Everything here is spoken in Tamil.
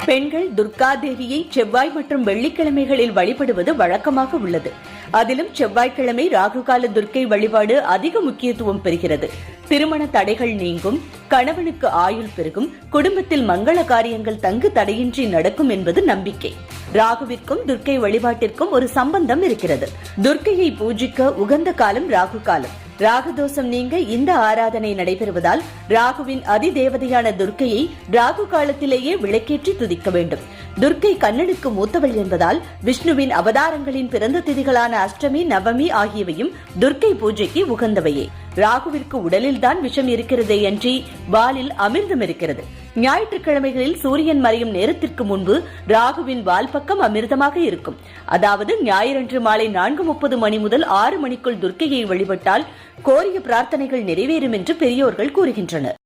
பெண்கள் துர்கா தேவியை செவ்வாய் மற்றும் வெள்ளிக்கிழமைகளில் வழிபடுவது வழக்கமாக உள்ளது. அதிலும் செவ்வாய்க்கிழமை ராகுகால துர்க்கை வழிபாடு அதிக முக்கியத்துவம் பெறுகிறது. திருமண தடைகள் நீங்கும், கணவனுக்கு ஆயுள் பெருகும், குடும்பத்தில் மங்கள காரியங்கள் தங்கு தடையின்றி நடக்கும் என்பது நம்பிக்கை. ராகுவிற்கும் துர்க்கை வழிபாட்டிற்கும் ஒரு சம்பந்தம் இருக்கிறது. துர்க்கையை பூஜிக்க உகந்த காலம் ராகு காலம். ராகுதோஷம் நீங்க இந்த ஆராதனை நடைபெறுவதால் ராகுவின் அதிதேவதையான துர்க்கையை ராகு காலத்திலேயே விளக்கேற்றி துதிக்க வேண்டும். துர்க்கை கண்ணனுக்கு மூத்தவள் என்பதால் விஷ்ணுவின் அவதாரங்களின் பிறந்த திதிகளான அஷ்டமி, நவமி ஆகியவையும் துர்க்கை பூஜைக்கு உகந்தவையே. ராகுவிற்கு உடலில்தான் விஷம் இருக்கிறதே அன்றி வாலில் அமிர்தம் இருக்கிறது. ஞாயிற்றுக்கிழமைகளில் சூரியன் மறையும் நேரத்திற்கு முன்பு ராகுவின் வால் பக்கம் அமிர்தமாக இருக்கும். அதாவது ஞாயிறன்று மாலை 4:30 மணி முதல் 6 மணிக்குள் துர்க்கையை வழிபட்டால் கோரிய பிரார்த்தனைகள் நிறைவேறும் என்று பெரியோர்கள் கூறுகின்றனர்.